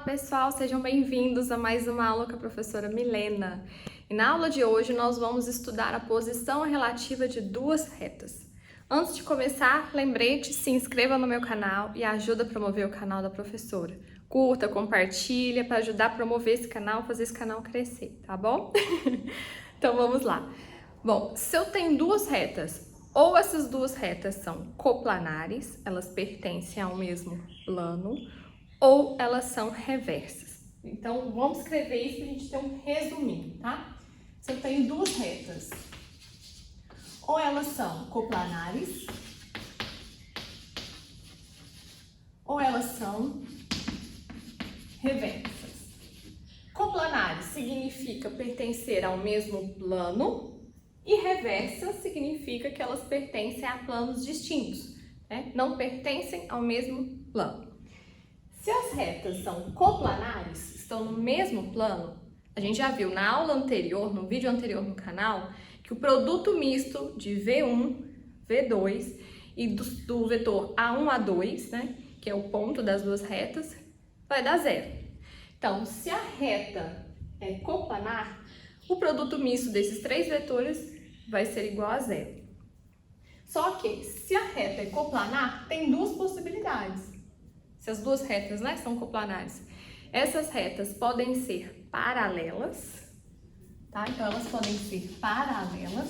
pessoal, sejam bem-vindos a mais uma aula com a professora Milena. E na aula de hoje nós vamos estudar a posição relativa de duas retas. Antes de começar, lembrete, se inscreva no meu canal e ajuda a promover o canal da professora. Curta, compartilha para ajudar a promover esse canal, fazer esse canal crescer, tá bom? Então vamos lá. Bom, se eu tenho duas retas, ou essas duas retas são coplanares, elas pertencem ao mesmo plano, ou elas são reversas. Então, vamos escrever isso para a gente ter um resuminho, tá? Se eu tenho duas retas, ou elas são coplanares, ou elas são reversas. Coplanares significa pertencer ao mesmo plano, e reversa significa que elas pertencem a planos distintos, né? Não pertencem ao mesmo plano. Se as retas são coplanares, estão no mesmo plano, a gente já viu na aula anterior, no vídeo anterior no canal, que o produto misto de V1, V2 e do vetor A1, A2, né, que é o ponto das duas retas, vai dar zero. Então, se a reta é coplanar, o produto misto desses três vetores vai ser igual a zero. Só que, se a reta é coplanar, tem duas possibilidades. Se as duas retas, né, são coplanares, essas retas podem ser paralelas, tá? Então, elas podem ser paralelas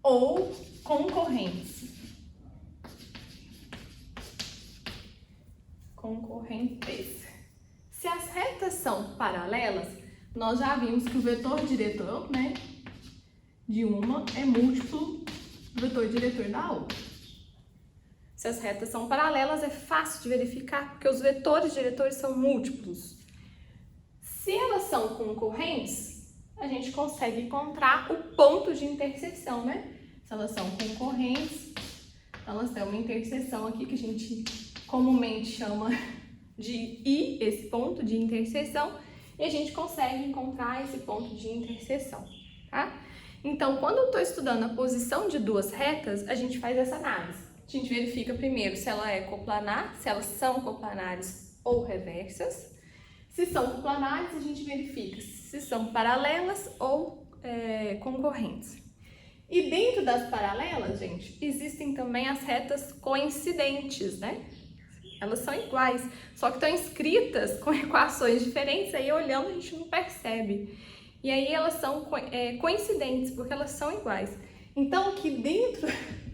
ou concorrentes. Concorrentes. Se as retas são paralelas, nós já vimos que o vetor diretor, né, de uma é múltiplo do vetor diretor da outra. Se as retas são paralelas, é fácil de verificar, porque os vetores diretores são múltiplos. Se elas são concorrentes, a gente consegue encontrar o ponto de interseção, né? Se elas são concorrentes, elas têm uma interseção aqui que a gente comumente chama de I, esse ponto de interseção, e a gente consegue encontrar esse ponto de interseção, tá? Então, quando eu estou estudando a posição de duas retas, a gente faz essa análise. A gente verifica primeiro se ela é coplanar, se elas são coplanares ou reversas. Se são coplanares, a gente verifica se são paralelas ou concorrentes. E dentro das paralelas, gente, existem também as retas coincidentes, né? Elas são iguais, só que estão escritas com equações diferentes, aí olhando a gente não percebe. E aí elas são coincidentes, porque elas são iguais. Então, aqui dentro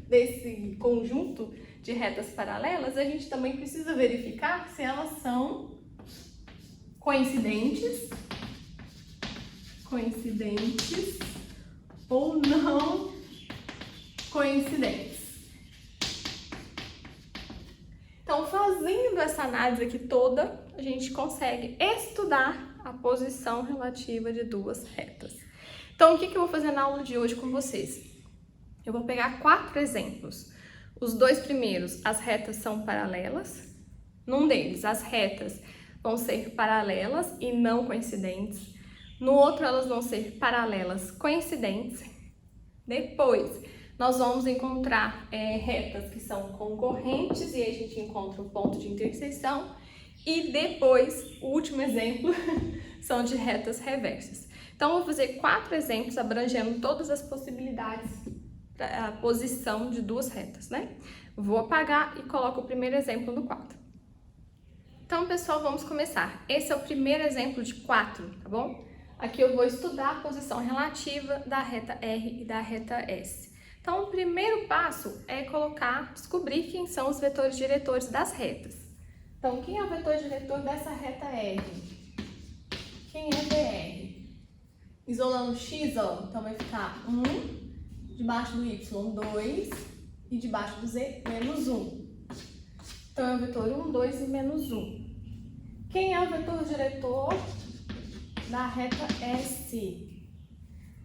desse conjunto de retas paralelas, a gente também precisa verificar se elas são coincidentes ou não coincidentes. Então, fazendo essa análise aqui toda, a gente consegue estudar a posição relativa de duas retas. Então, o que eu vou fazer na aula de hoje com vocês? Eu vou pegar 4 exemplos. Os dois primeiros, as retas são paralelas. Num deles, as retas vão ser paralelas e não coincidentes. No outro, elas vão ser paralelas coincidentes. Depois, nós vamos encontrar retas que são concorrentes e aí a gente encontra o ponto de interseção. E depois, o último exemplo, são de retas reversas. Então, eu vou fazer 4 exemplos abrangendo todas as possibilidades a posição de duas retas, né? Vou apagar e coloco o primeiro exemplo no quadro. Então, pessoal, vamos começar. Esse é o primeiro exemplo de 4, tá bom? Aqui eu vou estudar a posição relativa da reta R e da reta S. Então, o primeiro passo é descobrir quem são os vetores diretores das retas. Então, quem é o vetor diretor dessa reta R? Quem é VR? Isolando X, ó, então vai ficar 1, debaixo do Y, 2, e debaixo do Z, menos 1. Então, é o vetor 1, 2 e menos 1. Quem é o vetor diretor da reta S?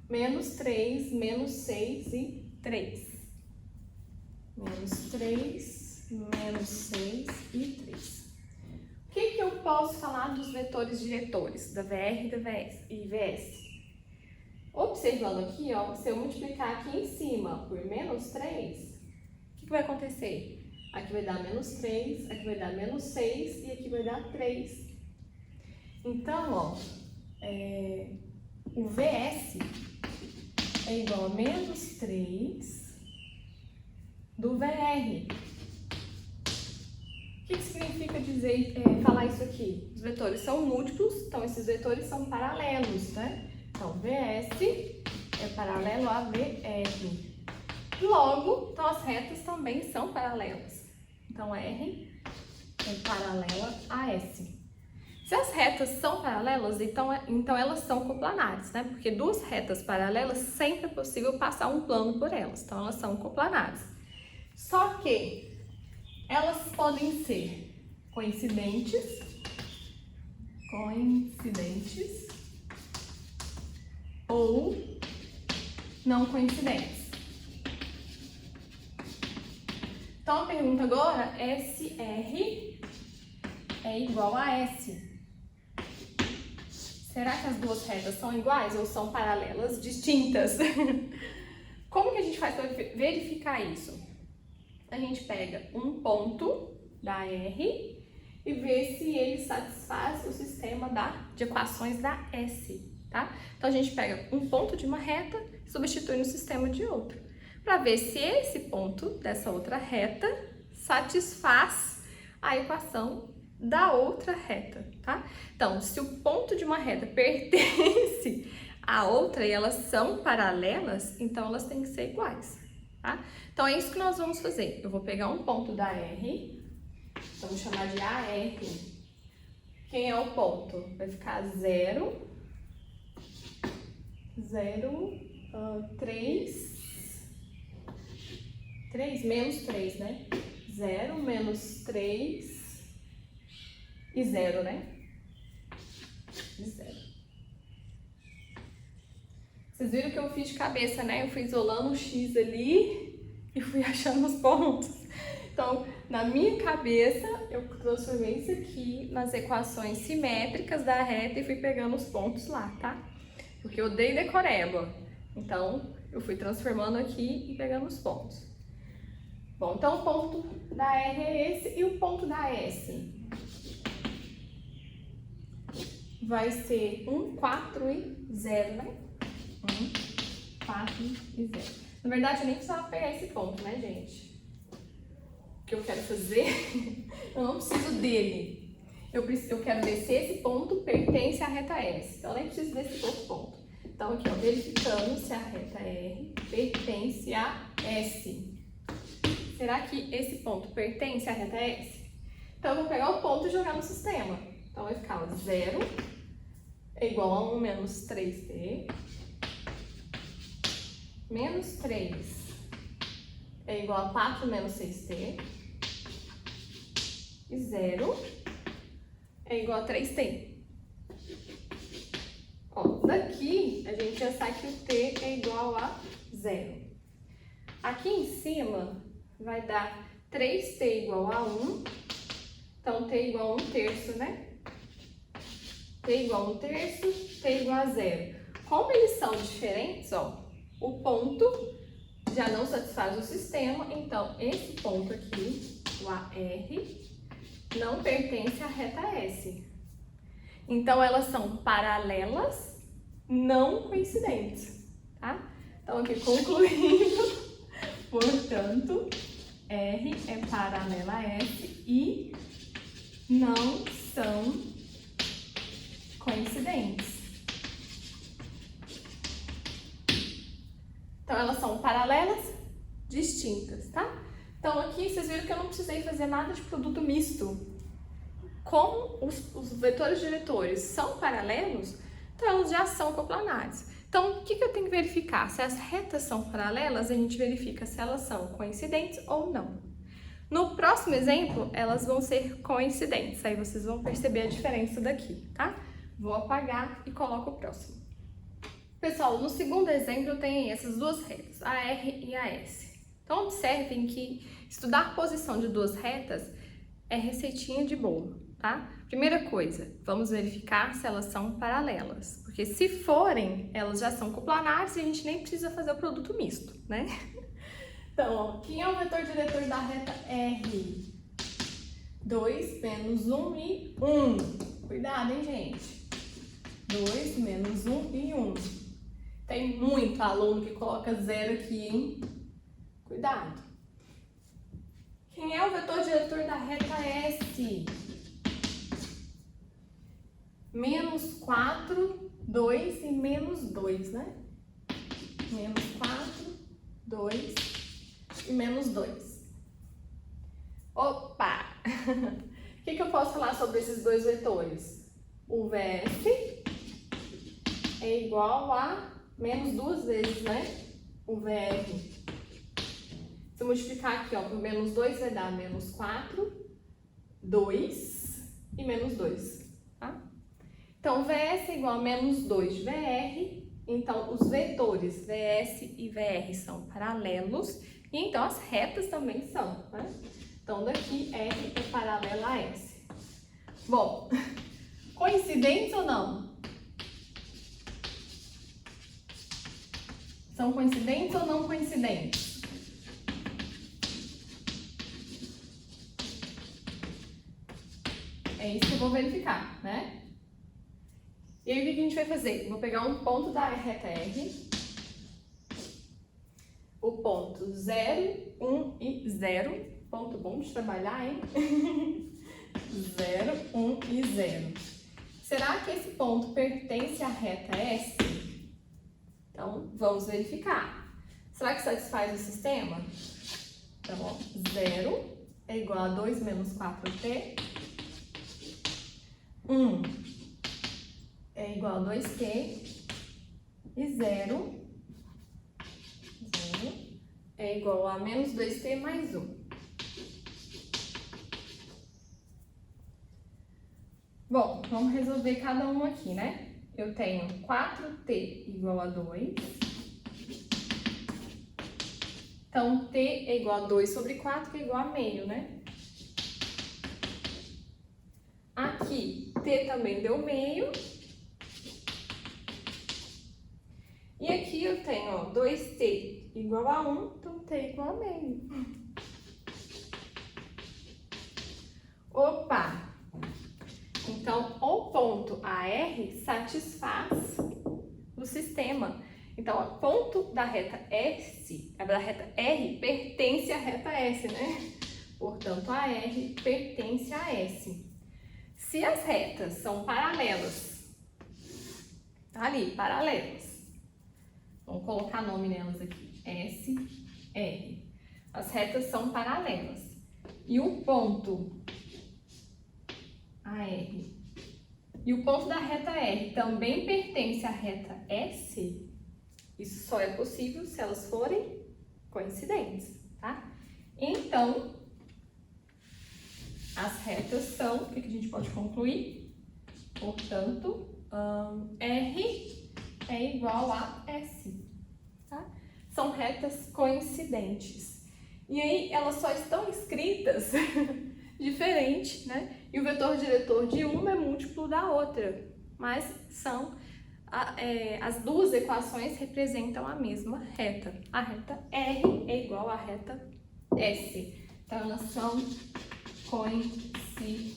Menos 3, menos 6 e 3. Menos 3, menos 6 e 3. O que eu posso falar dos vetores diretores, da VR e VS? Observando aqui, ó, se eu multiplicar aqui em cima por menos 3, o que vai acontecer? aqui vai dar menos 3, aqui vai dar menos 6 e aqui vai dar 3. Então, ó, o VS é igual a menos 3 do VR. O que significa falar isso aqui? Os vetores são múltiplos, então esses vetores são paralelos, né? Então, VS é paralelo a VR. Logo, então as retas também são paralelas. Então, R é paralela a S. Se as retas são paralelas, então elas são coplanares, né? Porque duas retas paralelas sempre é possível passar um plano por elas. Então, elas são coplanares. Só que elas podem ser coincidentes ou não coincidentes. Então, a pergunta agora é se R é igual a S. Será que as duas retas são iguais ou são paralelas, distintas? Como que a gente faz para verificar isso? A gente pega um ponto da R e vê se ele satisfaz o sistema de equações da S, tá? Então, a gente pega um ponto de uma reta e substitui no sistema de outra, para ver se esse ponto dessa outra reta satisfaz a equação da outra reta, tá? Então, se o ponto de uma reta pertence à outra e elas são paralelas, então elas têm que ser iguais, tá? Então, é isso que nós vamos fazer. Eu vou pegar um ponto da R, vamos chamar de AR. Quem é o ponto? Vai ficar 0, 3, menos 3, né? 0, menos 3 e 0, né? E 0. Vocês viram que eu fiz de cabeça, né? Eu fui isolando o X ali e fui achando os pontos. Então, na minha cabeça, eu transformei isso aqui nas equações simétricas da reta e fui pegando os pontos lá, tá? Porque eu odeio decoreba. Então, eu fui transformando aqui e pegando os pontos. Bom, então o ponto da R é esse e o ponto da S vai ser 1, 4 e 0, né? 1, 4 e 0. Na verdade, eu nem precisava pegar esse ponto, né, gente? O que eu quero fazer, eu não preciso dele. Eu quero ver se esse ponto pertence à reta S. Então, eu nem preciso desse outro ponto. Então, aqui, ó, verificando se a reta R pertence a S. Será que esse ponto pertence à reta S? Então, eu vou pegar o ponto e jogar no sistema. Então, vai ficar 0 é igual a 1 menos 3t. Menos 3 é igual a 4 menos 6t. E 0 é igual a 3t. Ó, daqui, a gente já sabe que o t é igual a 0. Aqui em cima vai dar 3t igual a 1. Então, t igual a 1/3, né? T igual a 1/3, t igual a 0. Como eles são diferentes, ó, o ponto já não satisfaz o sistema, então esse ponto aqui, o AR, não pertence à reta S. Então, elas são paralelas, não coincidentes, tá? Então, aqui concluindo, portanto, R é paralela a S e não são coincidentes. Então, elas são paralelas, distintas, tá? Então, aqui vocês viram que eu não precisei fazer nada de produto misto. Como os vetores de vetores são paralelos, então elas já são coplanares. Então, o que eu tenho que verificar? Se as retas são paralelas, a gente verifica se elas são coincidentes ou não. No próximo exemplo, elas vão ser coincidentes. Aí vocês vão perceber a diferença daqui, tá? Vou apagar e coloco o próximo. Pessoal, no segundo exemplo eu tenho essas duas retas, a R e a S. Então, observem que estudar a posição de duas retas é receitinha de bolo, tá? Primeira coisa, vamos verificar se elas são paralelas, porque se forem, elas já são coplanares e a gente nem precisa fazer o produto misto, né? Então, ó, quem é o vetor diretor da reta R? 2 menos 1 e 1. Cuidado, hein, gente? 2 menos 1 e 1. Tem muito aluno que coloca 0 aqui, hein? Cuidado. Quem é o vetor diretor da reta S? Menos 4, 2 e menos 2, né? Menos 4, 2 e menos 2. Opa! O que eu posso falar sobre esses dois vetores? O VS é igual a menos 2 vezes, né? O VR. Se eu multiplicar aqui, ó, por menos 2 vai dar menos 4, 2 e menos 2, tá? Então, VS é igual a menos 2 VR. Então, os vetores VS e VR são paralelos. E então, as retas também são, né? Então, daqui R é paralela a S. Bom, coincidentes ou não? São coincidentes ou não coincidentes? É isso que eu vou verificar, né? E aí, o que a gente vai fazer? Vou pegar um ponto da reta R, o ponto 0, 1 e 0. Ponto bom de trabalhar, hein? 0, 1 e 0. Será que esse ponto pertence à reta S? Então, vamos verificar. Será que satisfaz o sistema? Então, ó, 0 é igual a 2 menos 4t. 1 é igual a 2t. E 0 é igual a menos 2t mais 1. Bom, vamos resolver cada um aqui, né? Eu tenho 4t igual a 2. Então, t é igual a 2 sobre 4, que é igual a meio, né? Aqui, t também deu meio. E aqui eu tenho, ó, 2t igual a 1, então t igual a meio. Opa! Então, o ponto AR satisfaz o sistema. Então, o ponto da reta S, da reta R, pertence à reta S, né? Portanto, a R pertence a S. Se as retas são paralelas, tá ali, paralelas. Vamos colocar nome nelas aqui, S, R. As retas são paralelas. E o ponto AR e o ponto da reta R também pertence à reta S, isso só é possível se elas forem coincidentes, tá? Então, as retas são, o que a gente pode concluir? Portanto, R é igual a S, tá? São retas coincidentes. E aí, elas só estão escritas diferente, né? E o vetor diretor de uma é múltiplo da outra, mas são as duas equações representam a mesma reta. A reta R é igual à reta S. Então, elas são coincidentes.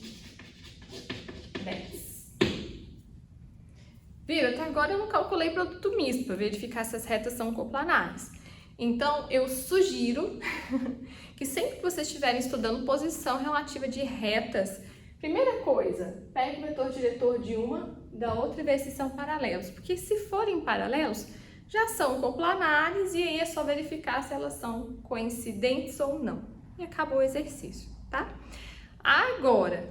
Viram? Até agora eu não calculei produto misto para verificar se as retas são coplanares. Então, eu sugiro que sempre que vocês estiverem estudando posição relativa de retas, primeira coisa, pegue o vetor diretor de uma e da outra e vê se são paralelos. Porque se forem paralelos, já são coplanares e aí é só verificar se elas são coincidentes ou não. E acabou o exercício, tá? Agora,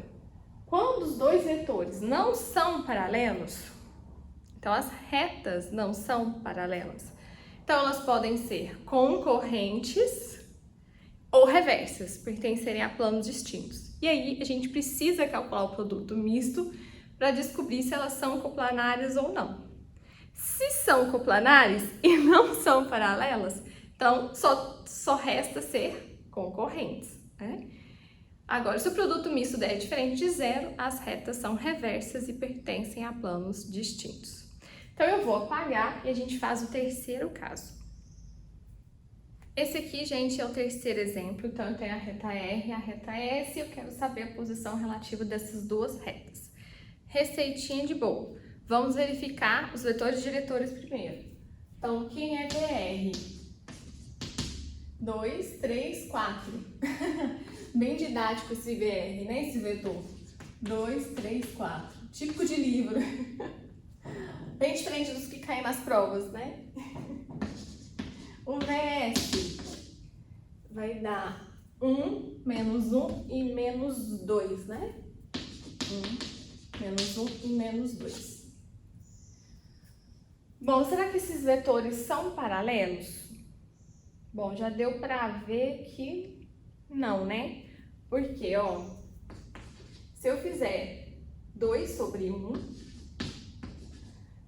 quando os dois vetores não são paralelos, então as retas não são paralelas. Então, elas podem ser concorrentes ou reversas, pertencerem a planos distintos. E aí, a gente precisa calcular o produto misto para descobrir se elas são coplanares ou não. Se são coplanares e não são paralelas, então só resta ser concorrentes, né? Agora, se o produto misto der diferente de zero, as retas são reversas e pertencem a planos distintos. Então, eu vou apagar e a gente faz o terceiro caso. Esse aqui, gente, é o terceiro exemplo. Então, eu tenho a reta R e a reta S e eu quero saber a posição relativa dessas duas retas. Receitinha de bolo. Vamos verificar os vetores diretores primeiro. Então, quem é VR? 2, 3, 4. Bem didático esse VR, né? Esse vetor. 2, 3, 4. Típico de livro. Bem diferente dos que caem nas provas, né? O VS vai dar 1, menos 1 e menos 2, né? 1, menos 1 e menos 2. Bom, será que esses vetores são paralelos? Bom, já deu para ver que não, né? Porque, ó, se eu fizer 2 sobre 1,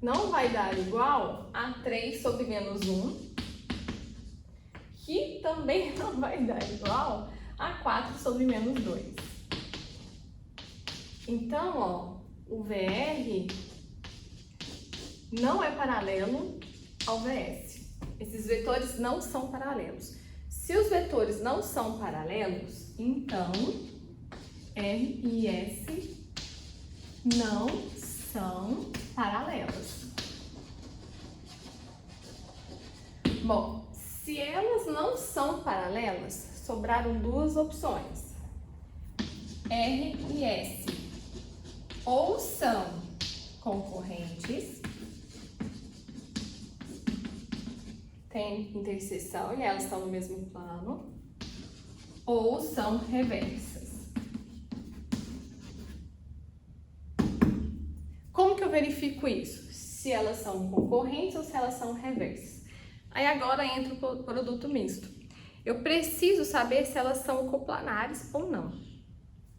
não vai dar igual a 3 sobre menos 1, que também não vai dar igual a 4 sobre menos 2. Então, ó, o VR não é paralelo ao VS. Esses vetores não são paralelos. Se os vetores não são paralelos, então R e S não são paralelas. Bom, se elas não são paralelas, sobraram duas opções. R e S ou são concorrentes, tem interseção e elas estão no mesmo plano, ou são reversas. Como que eu verifico isso? Se elas são concorrentes ou se elas são reversas. Aí agora entra o produto misto. Eu preciso saber se elas são coplanares ou não.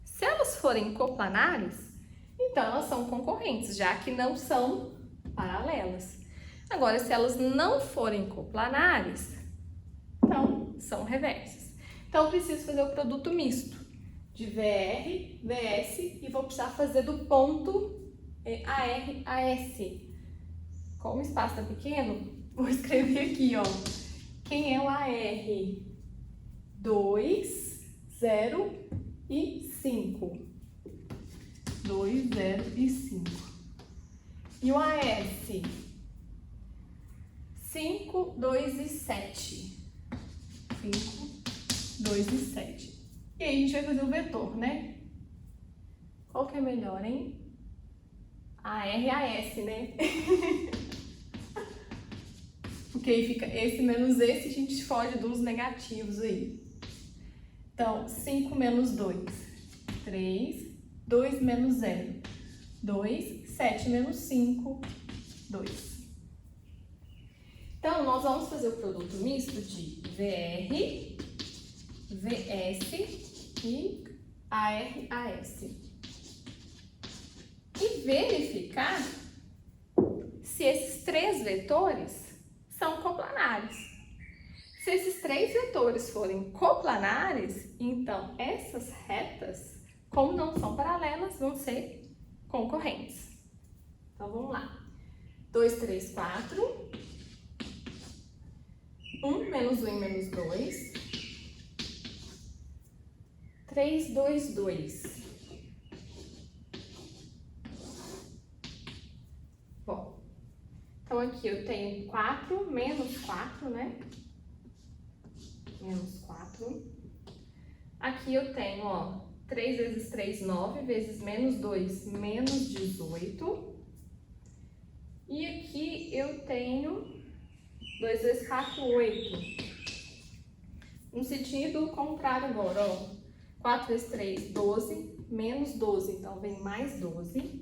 Se elas forem coplanares, então elas são concorrentes, já que não são paralelas. Agora, se elas não forem coplanares, então são reversas. Então, eu preciso fazer o produto misto de VR, VS e vou precisar fazer do ponto AR, AS. Como o espaço está pequeno, vou escrever aqui, ó. Quem é o AR? 2, 0 e 5. 2, 0 e 5. E o AS? 5, 2 e 7. 5, 2 e 7. E aí a gente vai fazer o vetor, né? Qual que é melhor, hein? AR e AS, né? Porque aí fica esse menos esse, a gente foge dos negativos aí. Então, 5 menos 2, 3, 2 menos 0, 2, 7 menos 5, 2. Então, nós vamos fazer o produto misto de VR, VS e AR, AS. E verificar se esses três vetores são coplanares. Se esses três vetores forem coplanares, então essas retas, como não são paralelas, vão ser concorrentes. Então, vamos lá. 2, 3, 4. 1 menos 1 e menos 2. 3, 2, 2. Bom, então aqui eu tenho 4 menos 4, né? Menos 4. Aqui eu tenho, ó, 3 vezes 3, 9, vezes menos 2, menos 18. E aqui eu tenho 2 vezes 4, 8. No sentido contrário agora, ó. 4 vezes 3, 12, menos 12, então vem mais 12.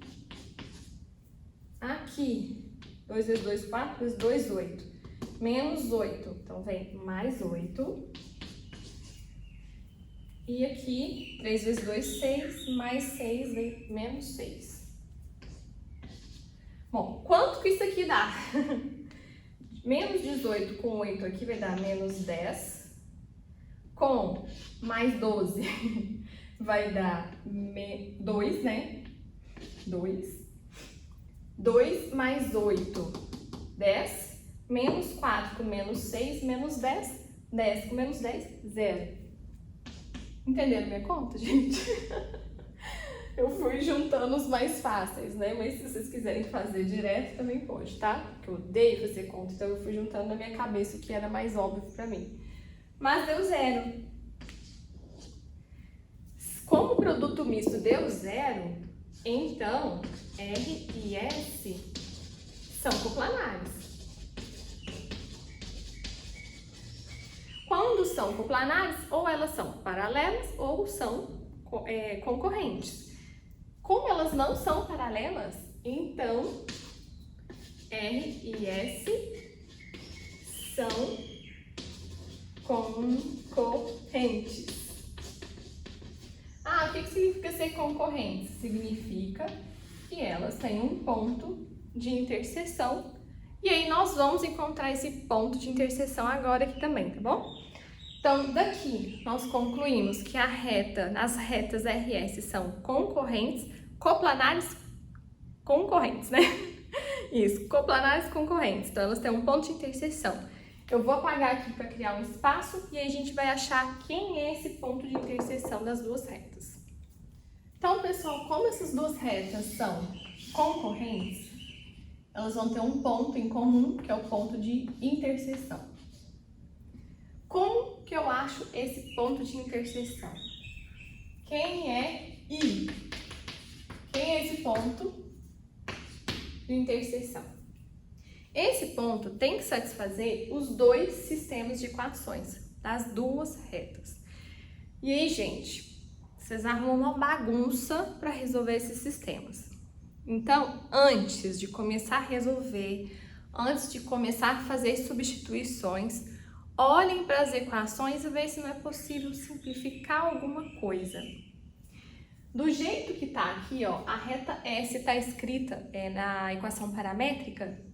Aqui, 2 vezes 2, 4, vezes 2, 8. Menos 8, então vem mais 8. E aqui, 3 vezes 2, 6, mais 6, vem menos 6. Bom, quanto que isso aqui dá? Menos 18 com 8 aqui vai dar menos 10. Com mais 12 vai dar 2, né? 2. 2 mais 8, 10. Menos 4 com menos 6, menos 10, 10 com menos 10, 0. Entenderam minha conta, gente? Eu fui juntando os mais fáceis, né? Mas se vocês quiserem fazer direto, também pode, tá? Porque eu odeio fazer conta, então eu fui juntando na minha cabeça o que era mais óbvio pra mim. Mas deu 0. Como o produto misto deu 0, então R e S são coplanares. Quando são coplanares, ou elas são paralelas ou são concorrentes. Como elas não são paralelas, então R e S são concorrentes. O que significa ser concorrentes? Significa que elas têm um ponto de interseção. E aí nós vamos encontrar esse ponto de interseção agora aqui também, tá bom? Então, daqui nós concluímos que as retas RS são coplanares concorrentes, né? Isso, coplanares concorrentes. Então, elas têm um ponto de interseção. Eu vou apagar aqui para criar um espaço e aí a gente vai achar quem é esse ponto de interseção das duas retas. Então, pessoal, como essas duas retas são concorrentes, elas vão ter um ponto em comum, que é o ponto de interseção. Como que eu acho esse ponto de interseção? Quem é I? Quem é esse ponto de interseção? Esse ponto tem que satisfazer os dois sistemas de equações das duas retas. E aí, gente, vocês arrumam uma bagunça para resolver esses sistemas. Então, antes de começar a resolver, antes de começar a fazer substituições, olhem para as equações e vejam se não é possível simplificar alguma coisa. Do jeito que está aqui, ó, a reta S está escrita na equação paramétrica,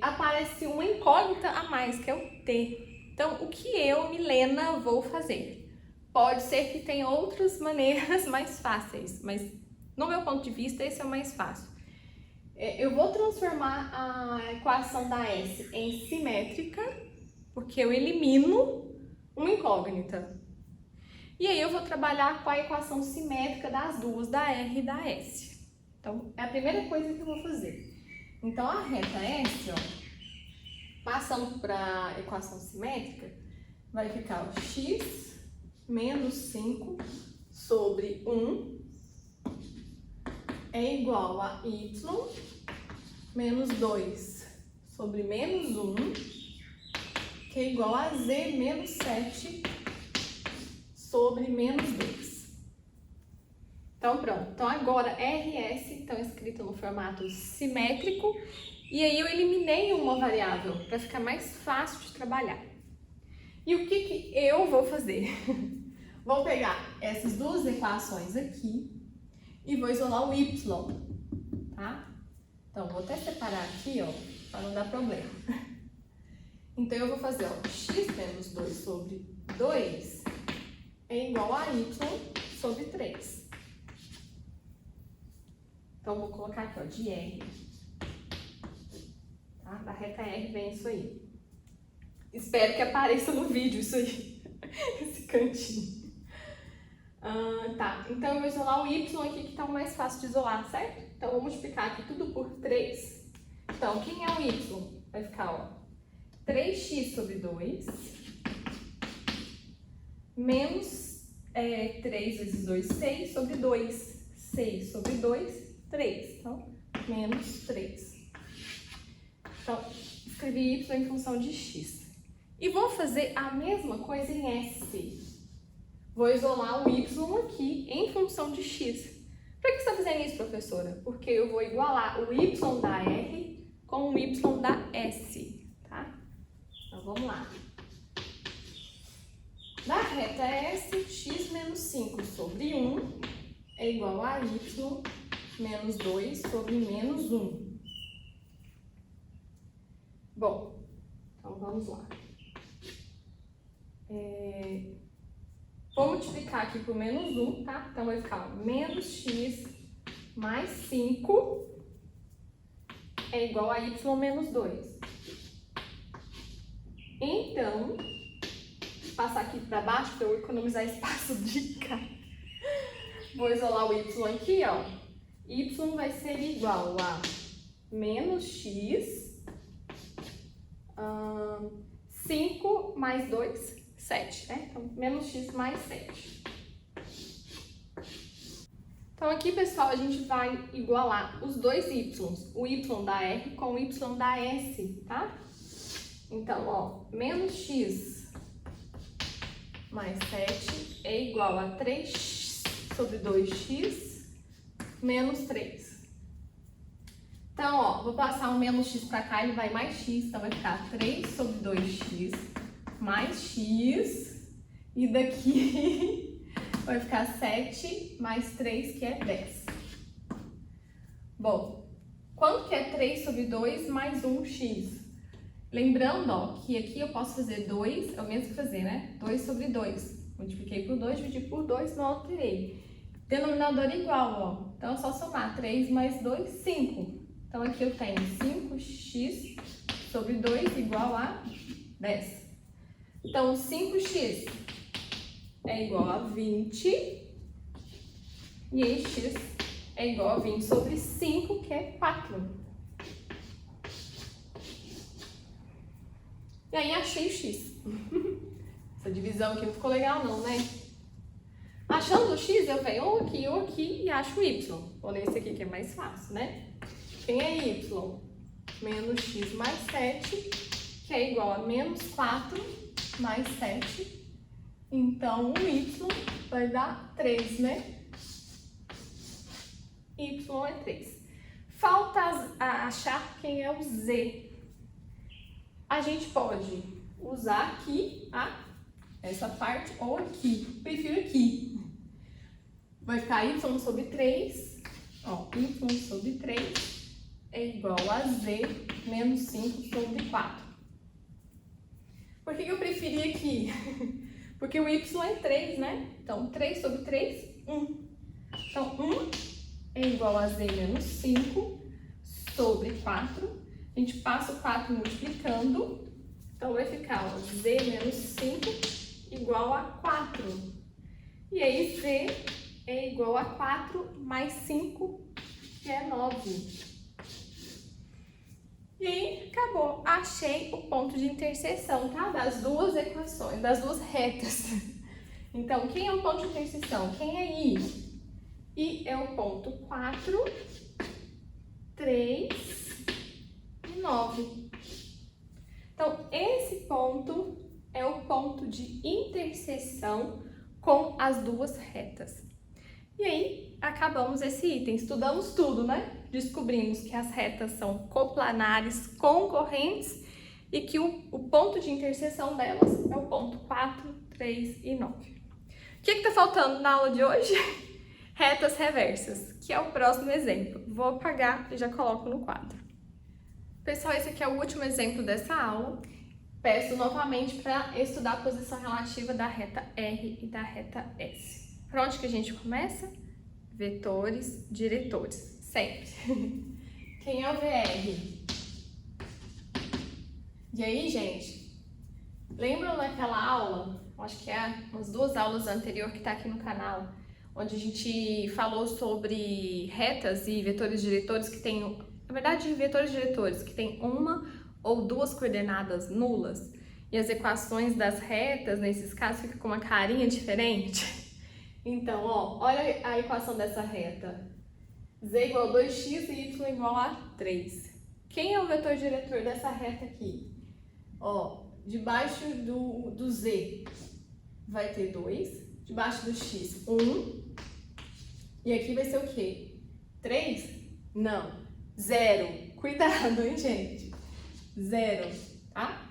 aparece uma incógnita a mais, que é o T. Então, o que eu, Milena, vou fazer? Pode ser que tenha outras maneiras mais fáceis, mas no meu ponto de vista, esse é o mais fácil. Eu vou transformar a equação da S em simétrica, porque eu elimino uma incógnita. E aí eu vou trabalhar com a equação simétrica das duas, da R e da S. Então, é a primeira coisa que eu vou fazer. Então, a reta S, ó, passando para a equação simétrica, vai ficar o x menos 5 sobre 1 é igual a y menos 2 sobre menos 1, que é igual a z menos 7 sobre menos 2. Então, pronto. Então, agora, RS está escrito no formato simétrico. E aí, eu eliminei uma variável para ficar mais fácil de trabalhar. E o que eu vou fazer? Vou pegar essas duas equações aqui e vou isolar o y, tá? Então, vou até separar aqui, ó, para não dar problema. Então, eu vou fazer, ó, x menos 2 sobre 2 é igual a y sobre 3. Então, vou colocar aqui, ó, de R. Tá? Da reta R vem isso aí. Espero que apareça no vídeo isso aí, esse cantinho. Tá, então eu vou isolar o y aqui que tá o mais fácil de isolar, certo? Então, vou multiplicar aqui tudo por 3. Então, quem é o y? Vai ficar, ó, 3x sobre 2 menos 3 vezes 2, 6 sobre 2. 6 sobre 2, 3. Então, menos 3. Então, escrevi y em função de x. E vou fazer a mesma coisa em S. Vou isolar o y aqui em função de x. Por que você está fazendo isso, professora? Porque eu vou igualar o y da R com o y da S, tá? Então, vamos lá. Na reta S, x menos 5 sobre 1 é igual a y menos 2 sobre menos 1. Bom, então vamos lá. Vou multiplicar aqui por menos 1, tá? Então, vai ficar menos x mais 5 é igual a y menos 2. Então, passar aqui para baixo para eu economizar espaço de cá. Vou isolar o y aqui, ó. Y vai ser igual a menos x, 5 mais 2, 7, né? Então, menos x mais 7. Então, aqui, pessoal, a gente vai igualar os dois y, o y da R com o y da S, tá? Então, ó, menos x mais 7 é igual a 3 sobre 2x menos 3. Então, ó, vou passar um menos x pra cá, ele vai mais x, então vai ficar 3 sobre 2x mais x, e daqui vai ficar 7 mais 3, que é 10. Bom, quanto que é 3 sobre 2 mais 1x? Lembrando, ó, que aqui eu posso fazer 2, é o mesmo que fazer, né? 2 sobre 2. Multipliquei por 2, dividi por 2, não alterei. Denominador igual, ó. Então é só somar 3 mais 2, 5. Então aqui eu tenho 5x sobre 2 igual a 10. Então 5x é igual a 20. E aí x é igual a 20 sobre 5, que é 4. E aí achei o x. Essa divisão aqui não ficou legal não, né? Achando o x, eu venho ou aqui e acho o y. Vou ler esse aqui que é mais fácil, né? Quem é y? Menos x mais 7, que é igual a menos 4 mais 7. Então, o y vai dar 3, né? Y é 3. Falta achar quem é o z. A gente pode usar aqui essa parte ou aqui. Prefiro aqui. Vai ficar y sobre 3. Ó, y sobre 3 é igual a z menos 5 sobre 4. Por que eu preferi aqui? Porque o y é 3, né? Então, 3 sobre 3, 1. Então, 1 é igual a z menos 5 sobre 4. A gente passa o 4 multiplicando. Então, vai ficar ó, z menos 5 igual a 4. E aí, z é igual a 4 mais 5, que é 9. E aí, acabou. Achei o ponto de interseção, tá? Das duas equações, das duas retas. Então, quem é o ponto de interseção? Quem é I? I é o ponto 4, 3 e 9. Então, esse ponto é o ponto de interseção com as duas retas. E aí, acabamos esse item. Estudamos tudo, né? Descobrimos que as retas são coplanares concorrentes e que o ponto de interseção delas é o ponto 4, 3 e 9. O que está faltando na aula de hoje? Retas reversas, que é o próximo exemplo. Vou apagar e já coloco no quadro. Pessoal, esse aqui é o último exemplo dessa aula. Peço novamente para estudar a posição relativa da reta R e da reta S. Por onde que a gente começa? Vetores, diretores, sempre. Quem é o VR? E aí, gente, lembram daquela aula, acho que é umas 2 aulas anteriores que está aqui no canal, onde a gente falou sobre retas e vetores diretores que tem, na verdade, vetores diretores que tem uma ou 2 coordenadas nulas, e as equações das retas, nesses casos, ficam com uma carinha diferente? Então, ó, olha a equação dessa reta. Z igual a 2x e y igual a 3. Quem é o vetor diretor dessa reta aqui? Ó, debaixo do z vai ter 2, debaixo do x, 1. E aqui vai ser o quê? 3? Não, 0. Cuidado, hein, gente? 0, tá?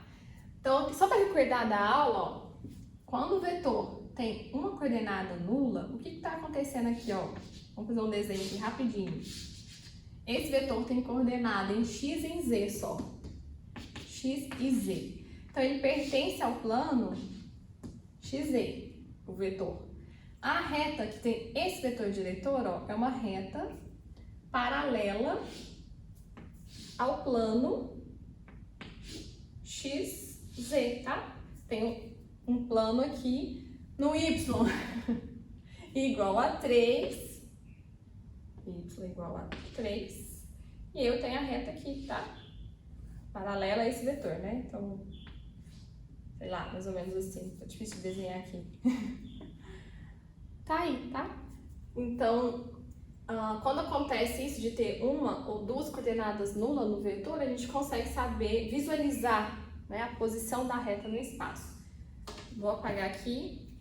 Então, só para recordar da aula, ó, quando o vetor tem uma coordenada nula, o que está acontecendo aqui, ó? Vamos fazer um desenho aqui rapidinho. Esse vetor tem coordenada em x e em z só. X e z. Então, ele pertence ao plano XZ, o vetor. A reta que tem esse vetor diretor, ó, é uma reta paralela ao plano XZ, tá? Tem um plano aqui no y igual a 3, y igual a 3, e eu tenho a reta aqui, tá? Paralela a esse vetor, né? Então, sei lá, mais ou menos assim, tá difícil de desenhar aqui. Tá aí, tá? Então, quando acontece isso de ter uma ou duas coordenadas nulas no vetor, a gente consegue saber, visualizar, né, a posição da reta no espaço. Vou apagar aqui,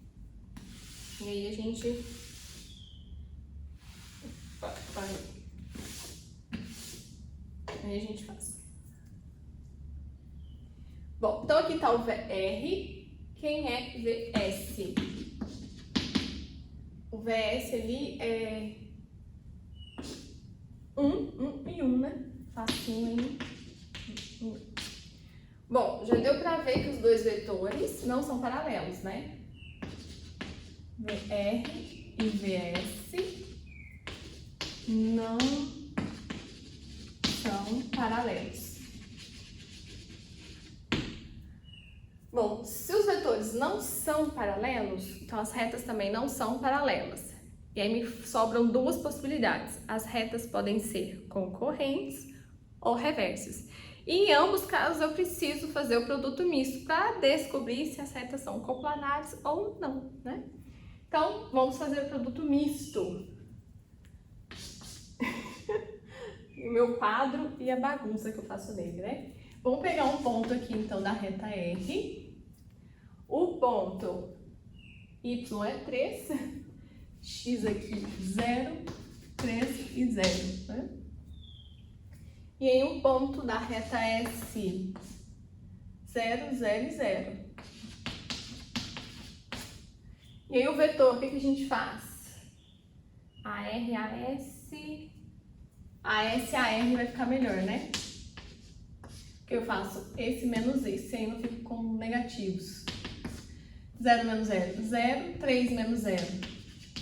e aí a gente... Aí a gente faz. Bom, então aqui tá o VR. Quem é VS? O VS ali é 1 e 1, né? Facinho aí. Bom, já deu pra ver que os dois vetores não são paralelos, né? VR e VS não são paralelos. Bom, se os vetores não são paralelos, então as retas também não são paralelas. E aí me sobram duas possibilidades. As retas podem ser concorrentes ou reversas. E em ambos os casos eu preciso fazer o produto misto para descobrir se as retas são coplanares ou não, né? Então, vamos fazer o produto misto. O meu quadro e a bagunça que eu faço nele, né? Vamos pegar um ponto aqui, então, da reta R. O ponto Y é 3, X aqui 0, 3 e 0, né? E aí um ponto da reta S, 0, 0 e 0. E aí o vetor, o que a gente faz? AR, AS, AS, AR vai ficar melhor, né? Porque eu faço esse menos esse, aí eu fico com negativos. 0 menos 0, 0, 3 menos 0,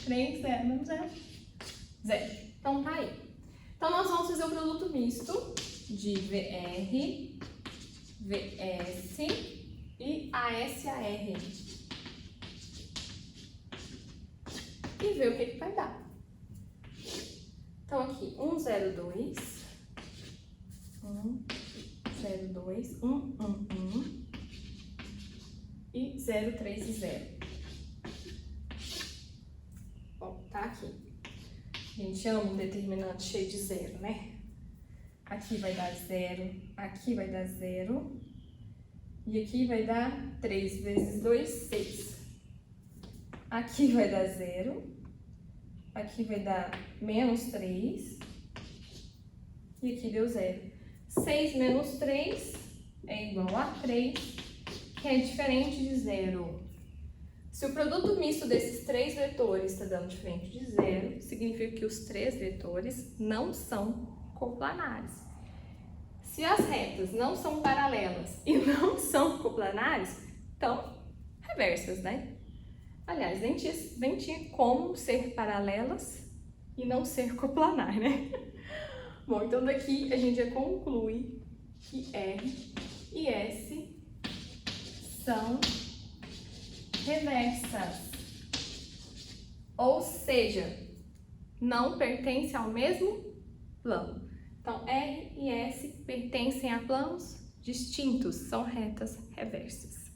3, 0 menos 0, 0. Então tá aí. Então nós vamos fazer o produto misto de VR, VS e AS, AR. E ver o que vai dar. Então aqui, 1, 0, 2, 1, 0, 2, 1, 1, 1 e 0, 3 e 0. Bom, tá aqui. A gente ama um determinante cheio de 0, né? Aqui vai dar 0, aqui vai dar 0 e aqui vai dar 3 vezes 2, 6. Aqui vai dar 0, aqui vai dar menos 3 e aqui deu 0. 6 menos 3 é igual a 3, que é diferente de 0. Se o produto misto desses três vetores está dando diferente de 0, significa que os três vetores não são coplanares. Se as retas não são paralelas e não são coplanares, então reversas, né? Aliás, nem tinha como ser paralelas e não ser coplanar, né? Bom, então daqui a gente já conclui que R e S são reversas. Ou seja, não pertencem ao mesmo plano. Então, R e S pertencem a planos distintos, são retas reversas.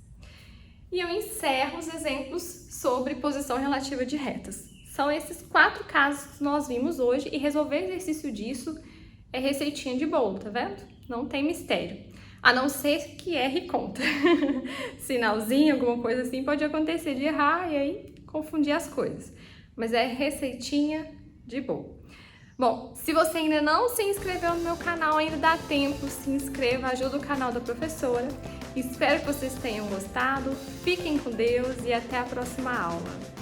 E eu encerro os exemplos sobre posição relativa de retas. São esses 4 casos que nós vimos hoje e resolver exercício disso é receitinha de bolo, tá vendo? Não tem mistério. A não ser que erre conta. Sinalzinho, alguma coisa assim, pode acontecer de errar e aí confundir as coisas. Mas é receitinha de bolo. Bom, se você ainda não se inscreveu no meu canal, ainda dá tempo, se inscreva, ajuda o canal da professora. Espero que vocês tenham gostado, fiquem com Deus e até a próxima aula.